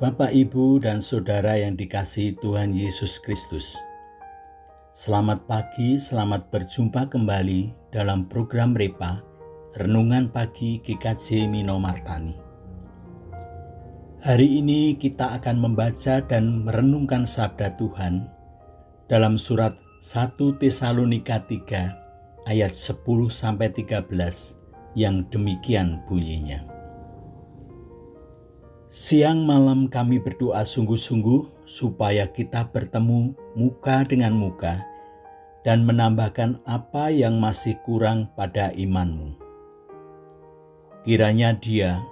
Bapak, Ibu, dan Saudara yang dikasihi Tuhan Yesus Kristus. Selamat pagi, selamat berjumpa kembali dalam program Repa, Renungan Pagi GKJ Minomartani. Hari ini kita akan membaca dan merenungkan sabda Tuhan dalam surat 1 Tesalonika 3 ayat 10-13 yang demikian bunyinya. Siang malam kami berdoa sungguh-sungguh supaya kita bertemu muka dengan muka dan menambahkan apa yang masih kurang pada imanmu. Kiranya Dia,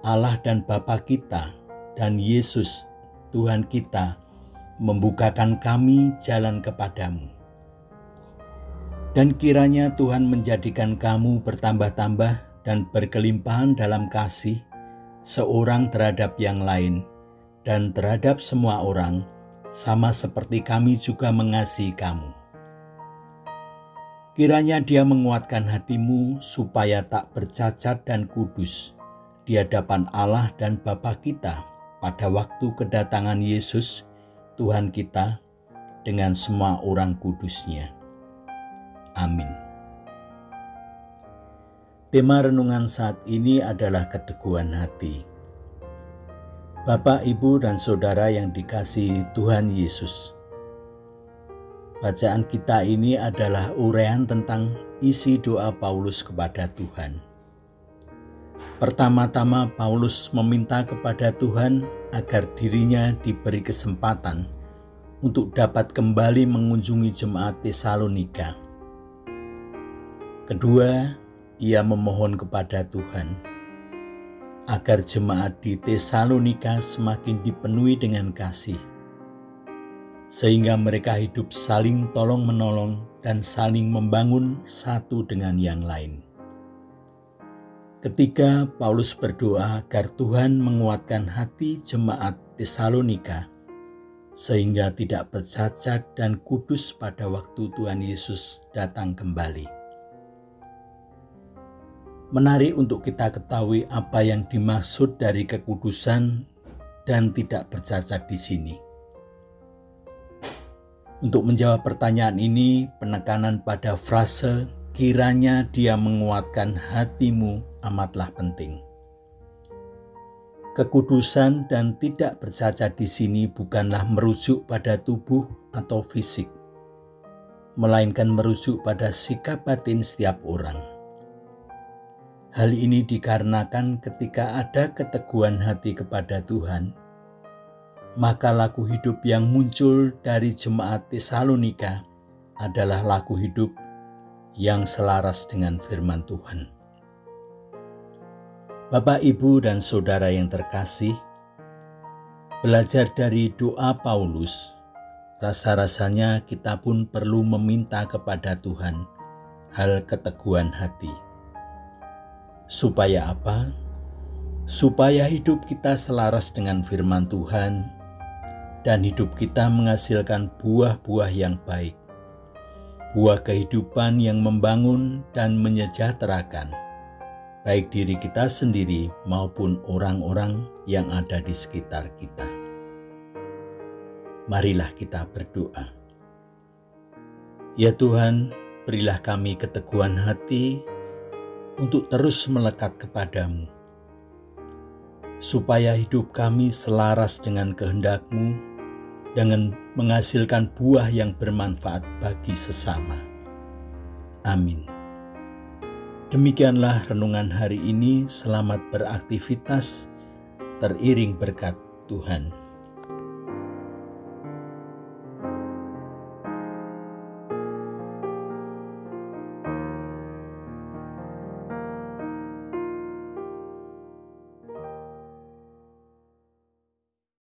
Allah dan Bapa kita, dan Yesus Tuhan kita membukakan kami jalan kepadamu. Dan kiranya Tuhan menjadikan kamu bertambah-tambah dan berkelimpahan dalam kasih seorang terhadap yang lain dan terhadap semua orang, sama seperti kami juga mengasihi kamu. Kiranya Dia menguatkan hatimu supaya tak bercacat dan kudus di hadapan Allah dan Bapa kita pada waktu kedatangan Yesus Tuhan kita dengan semua orang kudus-Nya. Amin. Tema renungan saat ini adalah keteguhan hati. Bapak, Ibu, dan Saudara yang dikasihi Tuhan Yesus. Bacaan kita ini adalah uraian tentang isi doa Paulus kepada Tuhan. Pertama-tama Paulus meminta kepada Tuhan agar dirinya diberi kesempatan untuk dapat kembali mengunjungi jemaat Tesalonika. Kedua, ia memohon kepada Tuhan agar jemaat di Tesalonika semakin dipenuhi dengan kasih, sehingga mereka hidup saling tolong-menolong dan saling membangun satu dengan yang lain. Ketiga, Paulus berdoa agar Tuhan menguatkan hati jemaat Tesalonika, sehingga tidak bercacat dan kudus pada waktu Tuhan Yesus datang kembali. Menarik untuk kita ketahui apa yang dimaksud dari kekudusan dan tidak bercacat di sini. Untuk menjawab pertanyaan ini, penekanan pada frase kiranya Dia menguatkan hatimu amatlah penting. Kekudusan dan tidak bercacat di sini bukanlah merujuk pada tubuh atau fisik, melainkan merujuk pada sikap batin setiap orang. Hal ini dikarenakan ketika ada keteguhan hati kepada Tuhan, maka laku hidup yang muncul dari jemaat Tesalonika adalah laku hidup yang selaras dengan firman Tuhan. Bapak, Ibu, dan Saudara yang terkasih, belajar dari doa Paulus, rasa-rasanya kita pun perlu meminta kepada Tuhan hal keteguhan hati. Supaya apa? Supaya hidup kita selaras dengan firman Tuhan dan hidup kita menghasilkan buah-buah yang baik, buah kehidupan yang membangun dan menyejahterakan, baik diri kita sendiri maupun orang-orang yang ada di sekitar kita. Marilah kita berdoa. Ya Tuhan, berilah kami keteguhan hati untuk terus melekat kepadamu, supaya hidup kami selaras dengan kehendak-Mu, dengan menghasilkan buah yang bermanfaat bagi sesama. Amin. Demikianlah renungan hari ini. Selamat beraktivitas, teriring berkat Tuhan.